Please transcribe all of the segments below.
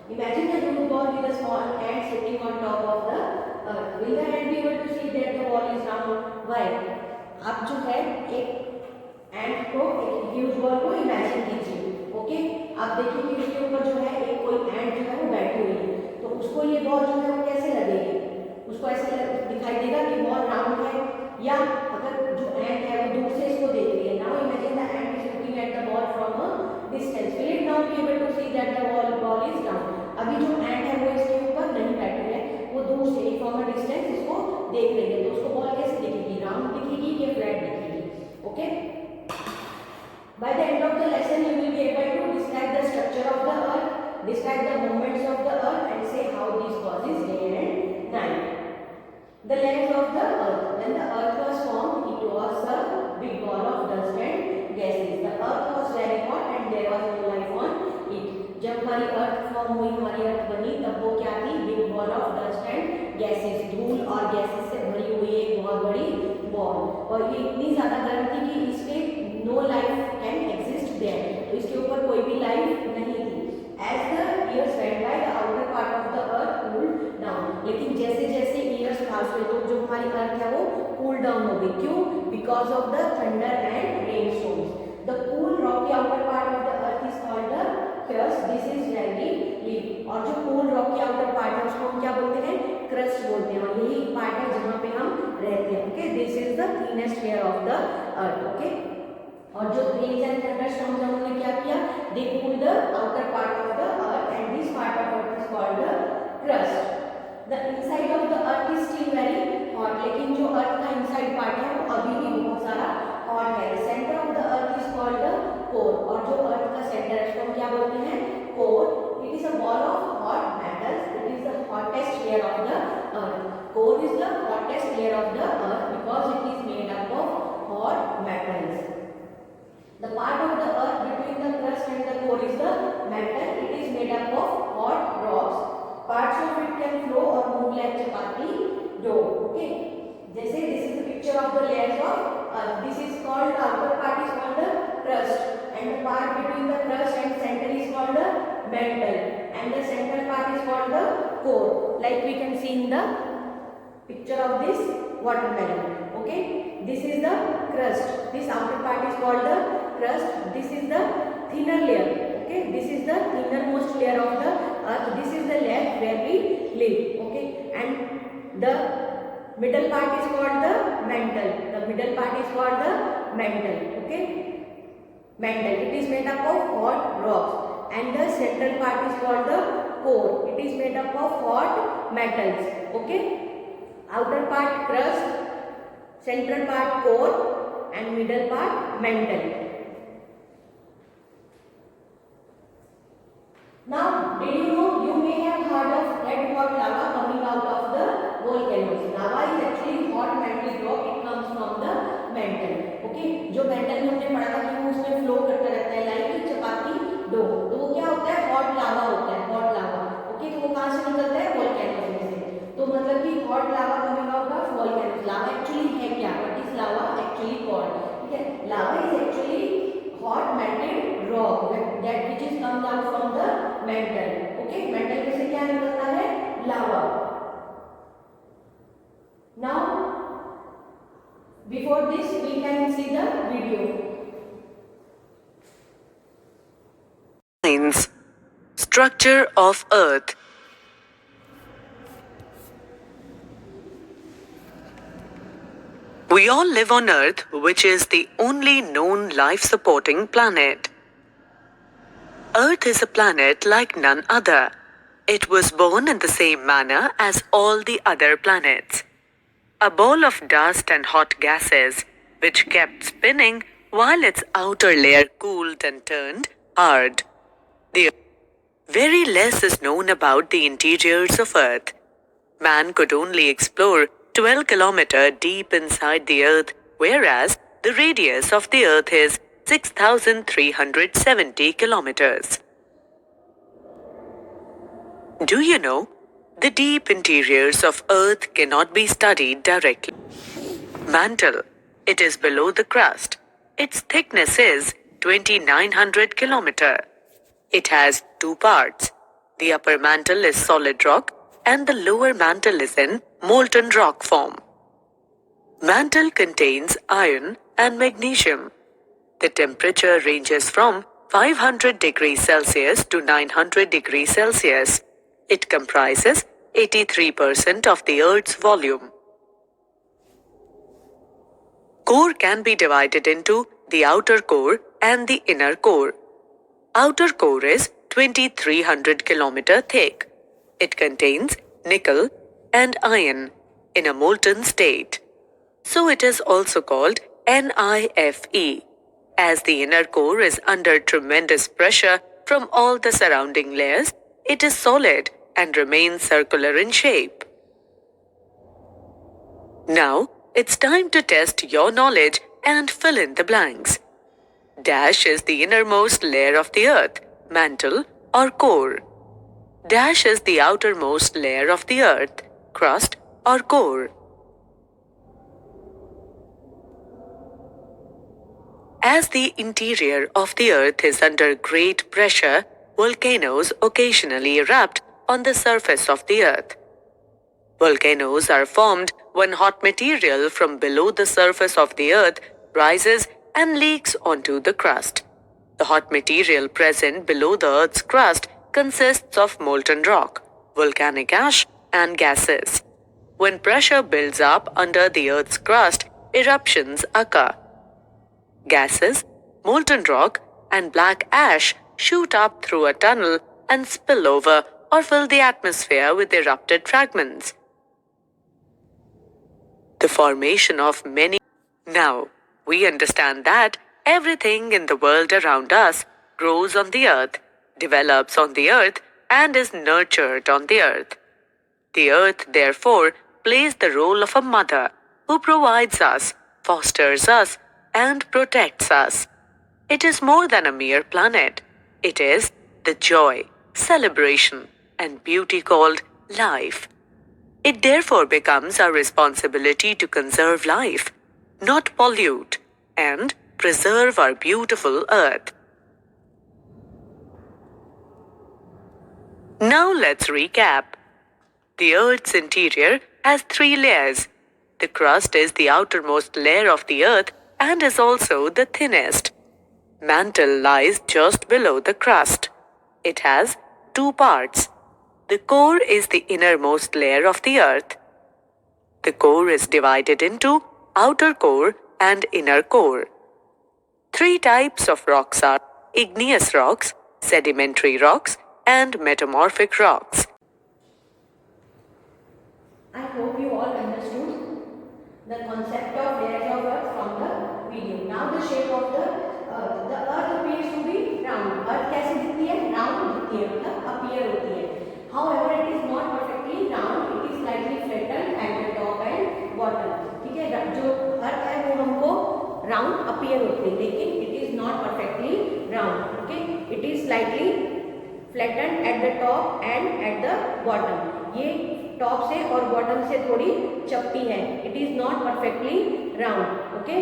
Imagine a huge ball with a small ant sitting on top of the earth. Will the ant be able to see that the ball is round? Why? आप जो है एक एंट को एक huge ball को imagine कीजिए, okay. आप देखिए कि उसके ऊपर जो है एक कोई एंट जो है वो बैठी हुई है, तो उसको ये बॉल जो है वो कैसे लगेगी? उसको ऐसे दिखाई देगा कि बॉल राउंड है, या अगर जो एंट है वो दूर से इसको देख रही है। Now imagine the ant is looking at the ball from a distance, will it now be able to see that the ball is round? अभी जो एंट है वो इसके ऊपर नहीं बैठी है, वो दूर से फ्रॉम अ डिस्टेंस इसको देख रही है, तो उसको बॉल कैसे दिखेगी? राउंड दिखेगी या फ्लैट दिखेगी? Okay. By the end of the lesson, you will be able to describe the structure of the earth, describe the movements of the earth, and say how this causes day and night. The layers of the earth. When the earth was formed, it was a big ball of dust and gases. The earth was very hot and there was no life on it. जब हमारी अर्थ form हुई, हमारी अर्थ बनी, तब वो क्या थी? Big ball of dust and gases, धूल और गैसेस से भरी हुई एक बहुत बड़ी बॉल, और ये इतनी ज्यादा गर्म थी कि इसके no life can exist there, तो इसके ऊपर कोई भी लाइफ नहीं थी। As the years went by, the outer part of the earth cooled down, लेकिन जैसे जैसे ईयर्स पास हुए तो जो हमारी अर्थ है वो कूल डाउन हो गई। क्यों? Because of the thunder and rainstorms. The cool rocky outer part of the earth is called the crust, this is very leave, और जो कूल रॉकी आउटर पार्ट है उसको हम क्या बोलते हैं? क्रस्ट बोलते हैं, और यही पार्ट है जहाँ पे हम रहते हैं। Okay, this is the thinnest layer of the earth. Okay, और जो रेन्स एंड थंडरस्टॉर्म्स उन्होंने क्या किया? They cool the outer part of the earth and this part of earth is called the crust. The inside of the earth is still very hot, लेकिन जो अर्थ का inside part है वो अभी भी बहुत सारा हॉट है। Centre of the earth is called the core, और जो अर्थ का सेंटर है उसको हम क्या बोलते हैं? Core. It is a ball of hot metals, it is the hottest layer of the earth. Core is the hottest layer of the earth because it is made up of hot metals. The part of the earth between the crust and the core is the mantle. It is made up of hot rocks. Parts of it can flow or move like chapati dough. Okay. जैसे this is the picture of the layers of earth. This is called, the outer part is called the crust, and the part between the crust and center is called the mantle, and the central part is called the core. Like we can see in the picture of this watermelon. Okay, this is the crust. This outer part is called the crust. This is the thinner layer. Okay, this is the innermost layer of the earth. This is the layer where we live. Okay, and the middle part is called the mantle. The middle part is called the mantle. Okay, mantle. It is made up of hot rocks, and the central part is called the core. It is made up of hot metals. Okay, outer part crust, central part core, and middle part mantle. Now, did you know, you may have heard of red hot lava coming out of the volcanoes. Lava is actually hot metallic rock. It comes from the mantle. Okay, जो mantle में हमने पढ़ा था कि वो उसमें flow करता रहता है like चपाती डो, तो वो क्या होता है? hot lava होता है, hot lava. Okay, तो वो कहाँ से निकलता है? volcanoes में से। तो मतलब कि hot lava coming out of volcanoes. Lava actually है क्या? What is lava actually called? ठीक है, lava is actually hot melted rock that which is comes out from the mantle. Okay, mantle में से क्या निकलता है? lava. Now, before this we can see the video. Structure of Earth. We all live on Earth, which is the only known life-supporting planet. Earth is a planet like none other. It was born in the same manner as all the other planets. A ball of dust and hot gases, which kept spinning while its outer layer cooled and turned hard. Very less is known about the interiors of Earth. Man could only explore 12 kilometers deep inside the Earth, whereas the radius of the Earth is 6,370 kilometers. Do you know? The deep interiors of Earth cannot be studied directly. Mantle. It is below the crust. Its thickness is 2,900 kilometers. It has two parts. The upper mantle is solid rock and the lower mantle is in molten rock form. Mantle contains iron and magnesium. The temperature ranges from 500 degrees Celsius to 900 degrees Celsius. It comprises 83% of the Earth's volume. Core can be divided into the outer core and the inner core. Outer core is 2300 km thick. It contains nickel and iron in a molten state. So it is also called NiFe. As the inner core is under tremendous pressure from all the surrounding layers, it is solid and remains circular in shape. Now, it's time to test your knowledge and fill in the blanks. Dash is the innermost layer of the Earth, mantle or core. Dash is the outermost layer of the Earth, crust or core. As the interior of the Earth is under great pressure, volcanoes occasionally erupt on the surface of the Earth. Volcanoes are formed when hot material from below the surface of the Earth rises and leaks onto the crust. The hot material present below the Earth's crust consists of molten rock, volcanic ash, and gases. When pressure builds up under the Earth's crust, eruptions occur. Gases, molten rock, and black ash shoot up through a tunnel and spill over or fill the atmosphere with erupted fragments. The formation of many. Now, we understand that everything in the world around us grows on the earth, develops on the earth, and is nurtured on the earth. The earth, therefore, plays the role of a mother who provides us, fosters us, and protects us. It is more than a mere planet. It is the joy, celebration, and beauty called life. It therefore becomes our responsibility to conserve life, not pollute, and preserve our beautiful earth. Now let's recap. The Earth's interior has 3 layers. The crust is the outermost layer of the Earth and is also the thinnest. Mantle lies just below the crust. It has 2 parts. The core is the innermost layer of the Earth. The core is divided into outer core and inner core. 3 types of rocks are igneous rocks, sedimentary rocks, and metamorphic rocks. I hope you all understood the concept of layers of earth from the video. Now the shape of the earth. The earth appears to be round. Earth कैसे दिखती है? Round दिखती है, मतलब appear होती है. However, it is not perfectly round. It is slightly flattened at the top and bottom. ठीक है, जो earth है वो हमको round appear होती है, लेकिन it is not perfectly round. Okay, it is slightly flattened at the top and at the bottom. ये टॉप से और बॉटम से थोड़ी चपटी है. It is not perfectly round. Okay.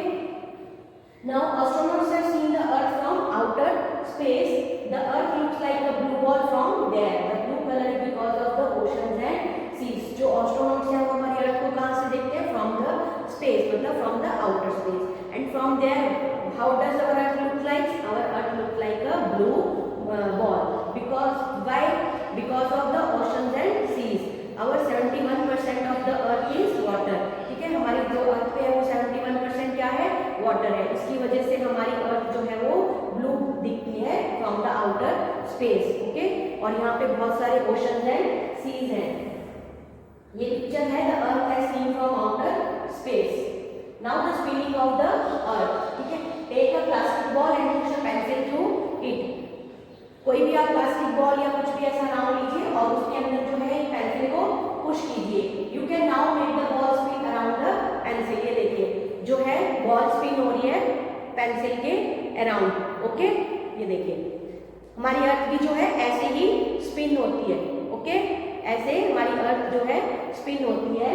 Now astronauts have seen the Earth from outer space. The Earth looks like a blue ball from there. The blue color is because of the oceans and seas. जो astronauts हैं वो हमारी Earth को कहाँ से देखते हैं? From the space, मतलब from the outer space. And from there, how does our Earth look like? Our Earth looks like a blue ball. Because why? Because of the oceans and seas. Our 71% of the Earth is water. ठीक है, हमारी जो Earth पे है वो 71% क्या है? Water है. इसकी वजह से हमारी Earth जो है वो blue दिखती है from the outer space. Okay? और यहाँ पे बहुत सारे oceans and seas हैं. ये पिक्चर है the Earth as seen from outer space. Now the spinning of the Earth. ठीक है, take a plastic ball and push a pencil through it. कोई भी आप प्लास्टिक बॉल या कुछ भी ऐसा नाम लीजिए और उसके अंदर जो है पेंसिल को पुश कीजिए. You can now make the ball spin around the pencil. ये देखिए जो है बॉल स्पिन हो रही है पेंसिल के अराउंड. ओके, ये देखिए हमारी अर्थ भी जो है ऐसे ही स्पिन होती है. ओके, ऐसे हमारी अर्थ जो है स्पिन होती है.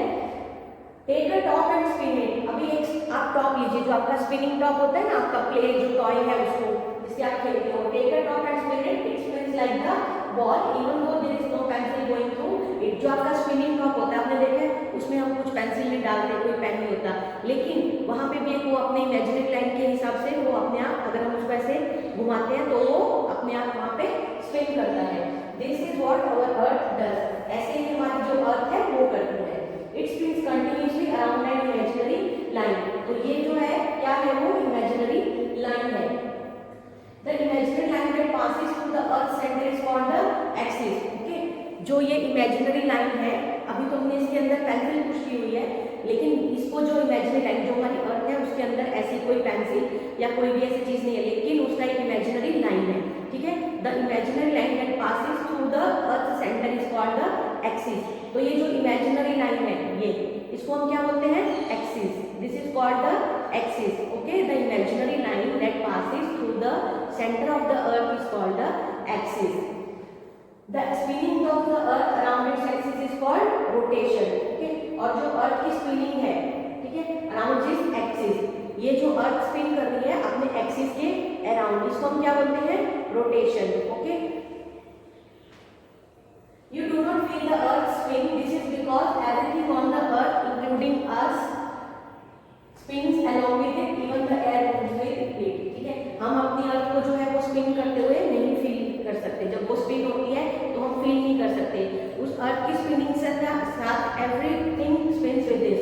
Take a top and spin it. अभी एक आप टॉप लीजिए, जो आपका स्पिनिंग टॉप होता है ना, आपका प्ले जो टॉय है उसको जिससे आप खेलते हो. Take a top and spin it. It spins like the ball, even though there is no pencil going through it, जो आपका स्पिनिंग टॉप होता है आपने देखा है उसमें हम कुछ पेंसिल नहीं डालते, कोई पेन नहीं होता, लेकिन वहाँ पे भी एक वो अपने इमेजिनरी लाइन के हिसाब से वो अपने आप अगर हम उसको ऐसे घुमाते हैं तो वो अपने आप वहाँ पे स्पिन करता है। This is what our earth does, ऐसे ही हमारी जो अर्थ है वो करती है। It spins continuously around an imaginary line, तो ये जो है क्या है वो इमेजिनरी लाइन है। The imaginary line that passes through the Earth's center is called the axis. Okay? जो ये imaginary line है, अभी तो हमने इसके अंदर पेंसिल पुश की हुई है, लेकिन इसको जो imaginary line जो हमारी अर्थ है उसके अंदर ऐसी कोई पेंसिल या कोई भी ऐसी चीज नहीं है, लेकिन उसका एक imaginary line है, ठीक है। The imaginary line that passes through the Earth's center is called the axis. तो ये जो imaginary line है, ये इसको हम क्या बोलते हैं? Axis. This is called the axis. Okay, the imaginary line that passes through the centre of the earth is called the axis. The spinning of the earth around its axis is called rotation. Okay, और जो अर्थ की spinning है, ठीक है, around this axis, ये जो अर्थ spin कर रही है अपने एक्सिस के अराउंड, इसको हम क्या बोलते हैं? Rotation. Okay, you do not feel the earth spin. This is because everything on the earth including us spins along with it, even the air moves with it. ठीक है, हम अपनी अर्थ को जो है वो स्पिन करते हुए नहीं फील कर सकते, जब वो स्पिन होती है तो हम फील नहीं कर सकते उस अर्थ की स्पिनिंग से साथ everything spins with it,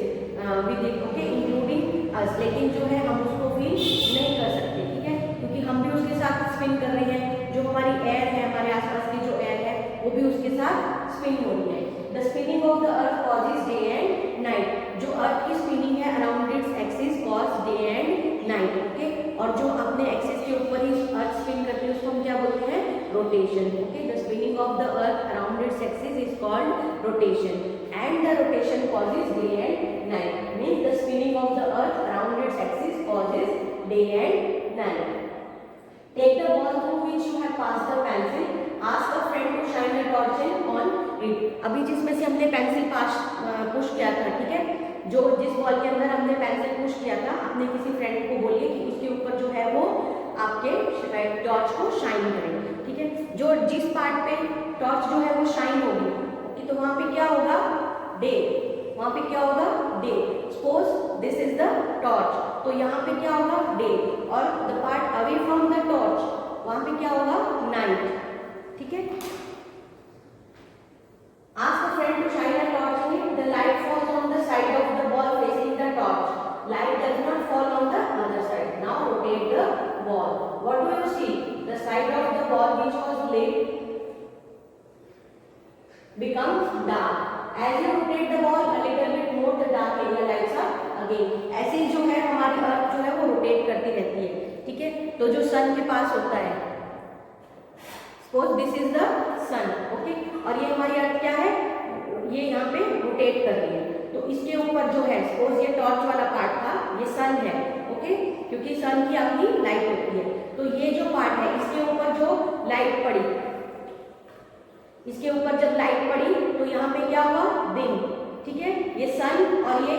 okay, including us, लेकिन जो है हम उसको फील नहीं कर सकते, ठीक है, क्योंकि हम भी उसके साथ स्पिन कर रहे हैं, जो हमारी एयर है, हमारे आसपास की जो एयर है वो भी उसके साथ स्पिन हो रही है। The spinning of the earth causes day and night, जो अर्थ की स्पिनिंग है around its axis cause day and night, okay, और जो अपने एक्सिस के ऊपर ही अर्थ स्पिन करती है उसको हम क्या बोलते हैं? Rotation. Okay, the spinning of the earth around its axis is called rotation and the rotation causes day and night, means the spinning of the earth around its axis causes day and night. Take the ball through which you have passed the pencil. Ask a friend to shine a torch on it. अभी जिसमें से हमने pencil push किया था, ठीक है, जो जिस बॉल के अंदर हमने पेंसिल पुश किया था, अपने किसी फ्रेंड को बोलिए कि उसके ऊपर जो है वो आपके टॉर्च को शाइन करें, ठीक है। जो जिस पार्ट पे टॉर्च जो है वो शाइन होगी, ओके, तो वहाँ पे क्या होगा? डे. वहाँ पे क्या होगा? Day. Suppose this is the torch, तो यहाँ पे क्या होगा? डे, और the part away from the torch वहाँ पे क्या होगा? नाइट, ठीक है। Ask a friend to shine a torch on it. The light falls on the side of the ball facing the torch. Light does not fall on the other side. Now rotate the ball. What do you see? The side of the ball which was lit becomes dark. As you rotate the ball a little bit more, the dark area lights up again. ऐसे जो है हमारी अर्थ जो है वो rotate करती रहती है, ठीक है। तो जो सन के पास होता है, suppose this is the sun, okay, और ये हमारी अर्थ क्या है? ये यहाँ पे रोटेट कर रही है, तो इसके ऊपर जो है, सपोज ये टॉर्च वाला पार्ट था, ये सन है, ओके, क्योंकि सन की अपनी लाइट होती है, तो ये जो पार्ट है इसके ऊपर जो लाइट पड़ी, इसके ऊपर जब लाइट पड़ी तो यहाँ पे क्या हुआ? दिन, ठीक है, ये सन और ये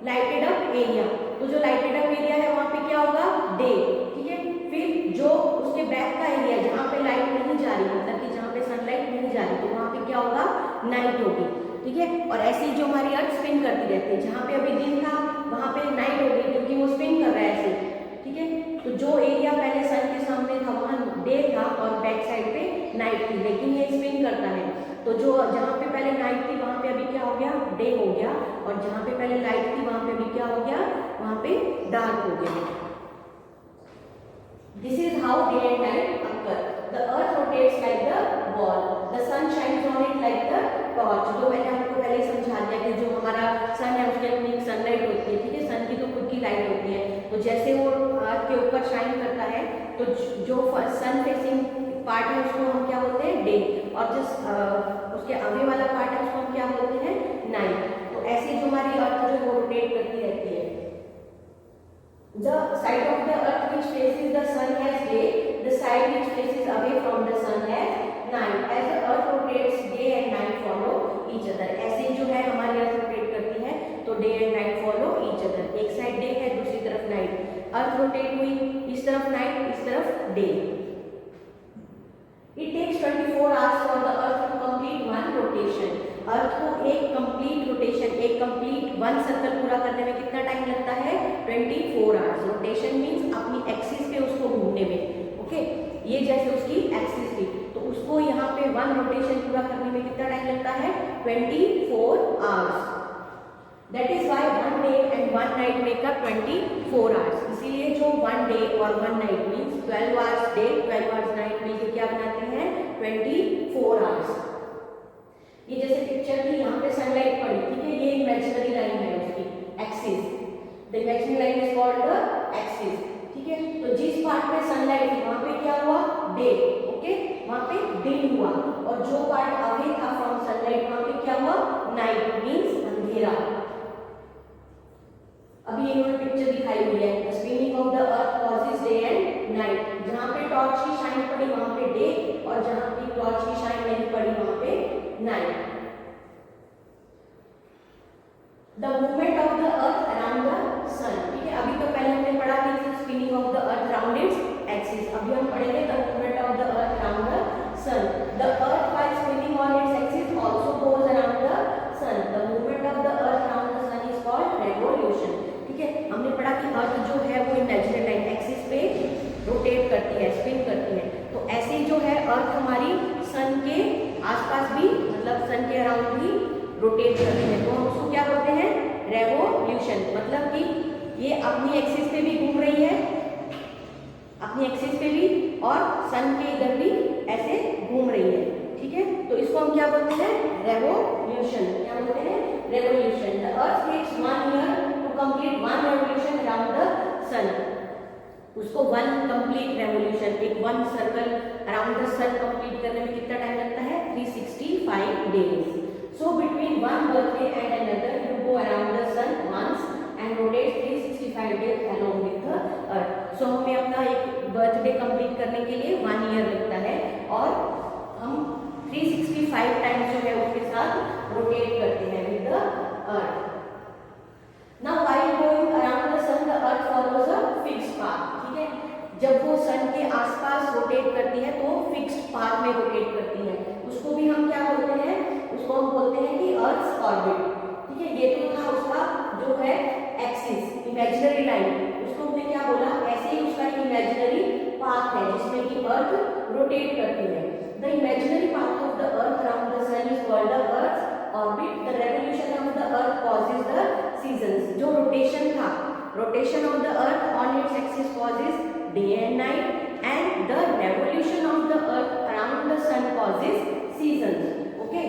लाइटेड अप एरिया, तो जो लाइटेड अप एरिया है वहाँ पे क्या होगा? डे, ठीक है। फिर जो उसके बैक का एरिया जहाँ पे लाइट नहीं जा रही, मतलब कि जहाँ पे सनलाइट नहीं जा रही, तो वहाँ पे क्या होगा? नाइट होगी, ठीक है। और ऐसे ही जो हमारी अर्थ स्पिन करती रहती है, जहाँ पे अभी दिन था वहाँ पे नाइट होगी, क्योंकि वो स्पिन कर रहा है ऐसे, ठीक है। तो जो एरिया पहले सन के सामने था वहाँ डे था और बैक साइड पे नाइट थी, लेकिन ये स्पिन करता है, तो जो जहाँ पे पहले नाइट थी वहाँ पे अभी क्या हो गया? डे हो गया, और जहाँ पे पहले लाइट थी वहाँ पे अभी क्या हो गया? वहाँ पे डार्क हो गया। This is how day and night occur. The earth rotates like the ball. The sun shines on it like the torch. जो मैंने आपको पहले समझा दिया कि जो हमारा सन है उसके अपनी एक सनलाइट होती है, ठीक है, सन की तो खुद की लाइट होती है, तो जैसे वो अर्थ के ऊपर शाइन करता है, तो जो सन फेसिंग पार्ट है उसको हम क्या बोलते हैं? डे, और जो उसके अवे वाला पार्ट है उसको हम क्या बोलते हैं? नाइट। तो ऐसे जो हमारी अर्थ जो वो रोटेट करती रहती है। The side of the earth which faces the sun has day, the side which faces away from the sun has night. As the earth rotates, day and night follow each other. ऐसे जो है हमारी अर्थ rotate करती है, तो day and night follow each other. एक side day है, दूसरी तरफ नाइट। अर्थ रोटेट हुई, इस तरफ नाइट, इस तरफ डे। It takes 24 hours अर्थ को एक कंप्लीट रोटेशन, एक कंप्लीट वन सर्कल पूरा करने में कितना टाइम लगता है? 24 आवर्स। रोटेशन मीन्स अपनी एक्सिस पे उसको घूमने में। ओके, ये जैसे उसकी एक्सिस थी तो उसको यहाँ पे वन रोटेशन पूरा करने में कितना टाइम लगता है? 24 hours. That is why 1 day and 1 night make up 24 hours. इसीलिए जो 1 डे और 1 night means 12 hours day 12 hours night मिलकर क्या बनाते हैं? 24 आवर्स। ये जैसे पिक्चर थी, यहाँ पे सनलाइट पड़ी, ठीक है, ये इमेजिनरी लाइन है उसकी axis. The imaginary line is called the axis, ठीक है। तो जिस पार्ट पे सनलाइट थी वहां पे क्या हुआ? डे। ओके, वहां पे दिन हुआ। और जो पार्ट अवे था फ्रॉम सनलाइट वहां पे क्या हुआ? नाइट मीन्स अंधेरा। अभी इन्होंने पिक्चर दिखाई हुई है, the spinning of the earth causes day and night. जहां पे टॉर्च की शाइन पड़ी वहां पे डे, और जहां पे टॉर्च की शाइन नहीं पड़ी वहां पे night. The movement of the earth around the sun, ठीक है। अभी तो पहले हमने पढ़ा कि spinning of the earth around its axis. अभी हम पढ़ेंगे the movement of the earth around the sun. The earth while spinning on its axis also goes around the sun. The movement of the earth around the sun is called revolution, ठीक है। हमने पढ़ा कि earth जो है वो imaginary line axis पे rotate करती है, स्पिन करती है। तो ऐसे जो है अर्थ हमारी सन के आसपास भी, मतलब सन के अराउंड भी रोटेट करती है। तो हम उसको क्या बोलते हैं? रेवोल्यूशन। मतलब कि ये अपनी एक्सिस पे भी घूम रही है, अपनी एक्सिस पे भी, और सन के इधर भी ऐसे घूम रही है, ठीक है। तो इसको हम क्या बोलते हैं? रेवोल्यूशन। क्या बोलते हैं? Revolution. The earth takes 1 year to complete 1 revolution around the sun. उसको 1 कंप्लीट रेवोल्यूशन, एक 1 circle around the sun complete करने में कितना टाइम लगता है? 365 days. So between one birthday and another, you go around the sun once and rotate 365 days along with the earth. So हमें अपना एक बर्थडे कंप्लीट करने के लिए 1 ईयर लगता है, और हम 365 टाइम्स जो है उसके साथ रोटेट करते हैं with the earth. Now while going around the sun, the earth follows a fixed path, ठीक है। जब वो सन के आसपास रोटेट करती है तो फिक्स्ड पाथ में रोटेट करती है। उसको भी हम क्या बोलते हैं? उसको हम बोलते हैं कि अर्थ ऑर्बिट, ठीक है। ये तो था उसका जो है एक्सिस, इमेजिनरी लाइन। उसको हमने क्या बोला? ऐसे ही उसका एक इमेजिनरी पाथ है जिसमें कि अर्थ रोटेट करती है। The imaginary path of the earth around the sun is called the earth orbit. The revolution of the earth causes the seasons. जो रोटेशन था, rotation of the earth on its axis causes day and night, and the revolution of the earth around the sun causes seasons. Okay,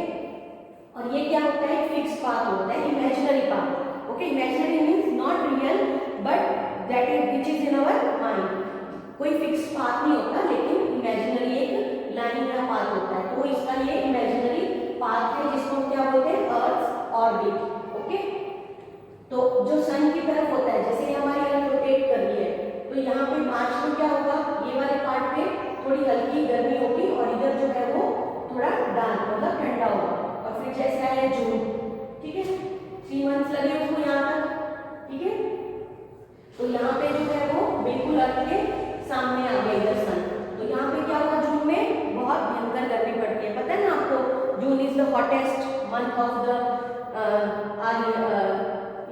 और ये क्या होता है? Fix path होता है, imaginary path. Okay, imaginary means not real but that is which is in our mind. कोई fix path नहीं होता, लेकिन इमेजिनरी एक लाइन का पाथ होता है। तो इसका ये इमेजिनरी पाथ है जिसको हम क्या बोलते हैं? Earth orbit. ओके, तो जो सन की तरफ होता है, जैसे हमारी अर्थ रोटेट कर रही है, तो यहाँ पे मार्च में क्या होगा? ये वाले पार्ट पे थोड़ी हल्की गर्मी होगी और इधर जो है वो थोड़ा डार्क, मतलब ठंडा होगा। और फिर जैसे आया जून, ठीक है, 3 मंथ्स लगे उसको यहाँ तक, ठीक है। तो यहाँ पे जो है वो बिल्कुल अर्थ के सामने आ गया इधर सन। तो यहाँ पे क्या होगा? जून में बहुत भयंकर गर्मी पड़ती है, पता है ना आपको? June is the hottest month of the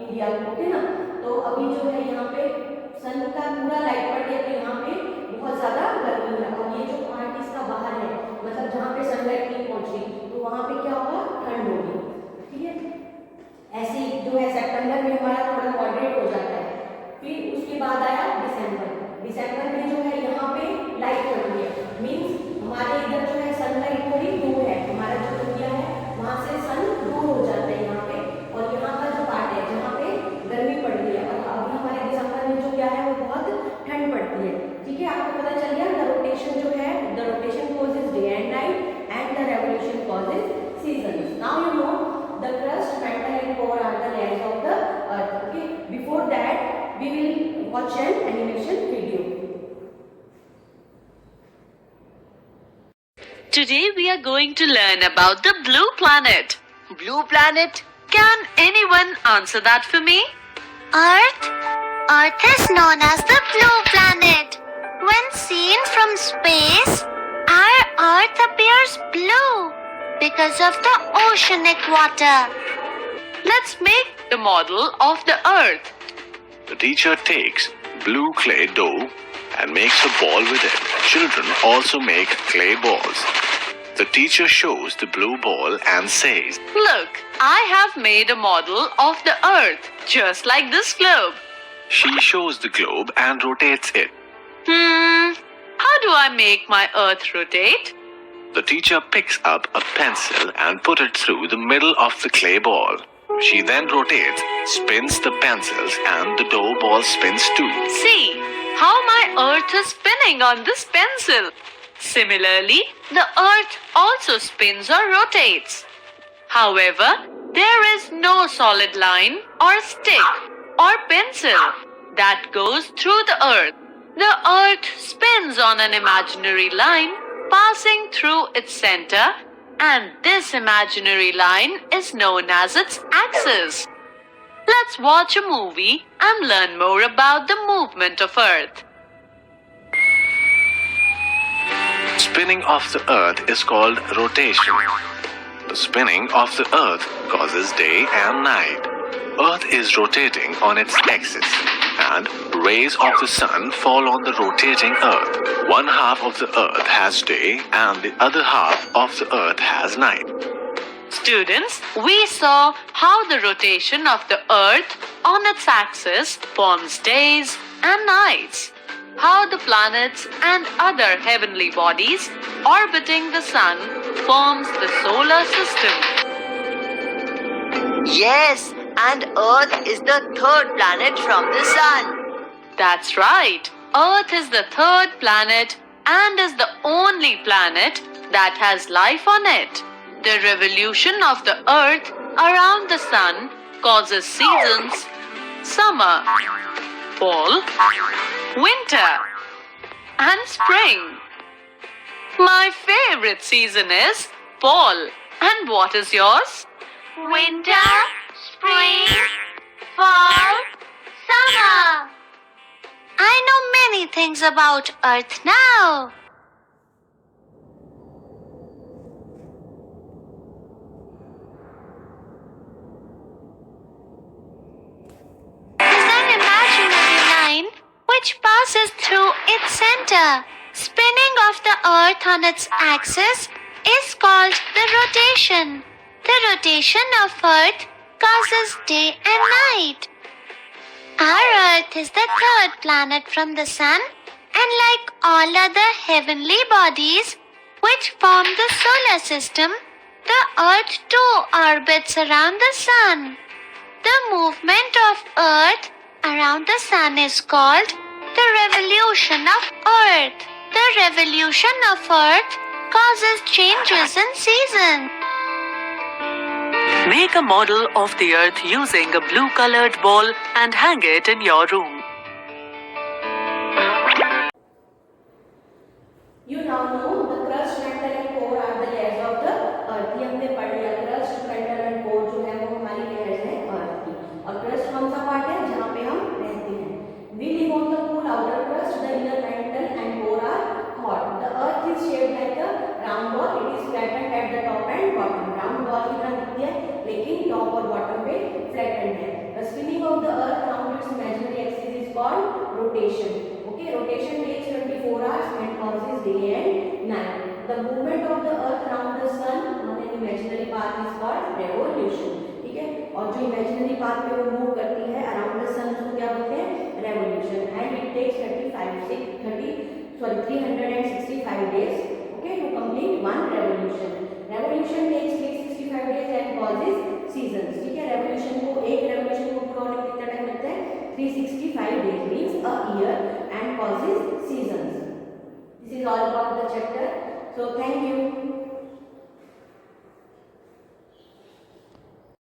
India, okay ना। तो अभी जो है यहाँ पे सन का पूरा लाइट पड़ गया, तो यहाँ पे बहुत ज्यादा गर्मी है। और ये जो पार्ट इसका बाहर है, मतलब जहाँ पे सनलाइट नहीं पहुंची, तो वहां पे क्या होगा? ठंड होगी, ठीक है। ऐसे जो है सितंबर में हमारा थोड़ा मॉडरेट हो जाता है। फिर उसके बाद आया दिसंबर। दिसंबर में जो है यहाँ पे लाइट पड़ती है, मीन्स हमारे इधर जो है सनलाइट थोड़ी दूर है, हमारा जो इंडिया है वहां से सन दूर हो जाता है यहाँ पे। और यहाँ का जो पार्ट है जहाँ पे गर्मी पड़ रही है, और अभी हमारे दिसंबर में जो क्या है वो बहुत ठंड पड़ती है, ठीक है। आपको पता चल गया? द रोटेशन जो है, the rotation causes day and night and the revolution causes seasons. Now you know the crust, mantle and core are the layers of the earth. Okay, before that we will watch an animation video. Today we are going to learn about the blue planet. Blue planet? Can anyone answer that for me? Earth? Earth is known as the blue planet. When seen from space, our Earth appears blue. because of the oceanic water. Let's make the model of the earth. The teacher takes blue clay dough and makes a ball with it. Children also make clay balls. The teacher shows the blue ball and says, Look, I have made a model of the earth, just like this globe. She shows the globe and rotates it. How do I make my earth rotate? The teacher picks up a pencil and puts it through the middle of the clay ball. She then rotates, spins the pencils, and the dough ball spins too. See how my earth is spinning on this pencil. Similarly, the earth also spins or rotates. However, there is no solid line or stick or pencil that goes through the earth. The earth spins on an imaginary line passing through its center, and this imaginary line is known as its axis. Let's watch a movie and learn more about the movement of earth. Spinning of the earth is called rotation. The spinning of the earth causes day and night. Earth is rotating on its axis, and rays of the sun fall on the rotating earth. One half of the earth has day and the other half of the earth has night. Students, we saw how the rotation of the earth on its axis forms days and nights, how the planets and other heavenly bodies orbiting the sun forms the solar system. Yes, and Earth is the third planet from the Sun. That's right. Earth is the third planet and is the only planet that has life on it. The revolution of the earth around the sun causes seasons: summer, fall, winter, and spring. My favorite season is fall. And what is yours? Winter, spring, fall, summer. I know many things about Earth now. Is an imaginary line which passes through its center. Spinning of the Earth on its axis is called the rotation. The rotation of Earth causes day and night. Our Earth is the third planet from the Sun, and like all other heavenly bodies which form the solar system, the Earth too orbits around the Sun. The movement of Earth around the Sun is called the revolution of Earth. The revolution of Earth causes changes in seasons. Make a model of the earth using a blue-colored ball and hang it in your room. You now know the crust, mantle and core are the layers of the earth. ये हमने पढ़ लिया। crust, mantle and core जो है वो हमारी layers हैं earth की। और crust कौन सा part है जहाँ पे हम रहते हैं। We live on the cool outer crust. The inner mantle and core are hot. The earth is shaped like a round ball. It is flattened at the top and bottom. Round ball की तरह दिखती है, लेकिन top और bottom पे flattened है. The spinning of the earth around its imaginary axis is called rotation. Okay, rotation takes 24 hours and causes day and night. The movement of the earth around the sun on an imaginary path is called revolution. ठीक है, और जो imaginary path पे वो move करती है around the sun उसको क्या बोलते हैं? Revolution. And it takes 365 days, okay, to complete one revolution. Revolution takes 365 days and causes seasons. ठीक है, revolution को एक revolution को पूरा होने में कितना टाइम लगता है? 365 days means a year and causes seasons. This is all about the chapter. So thank you.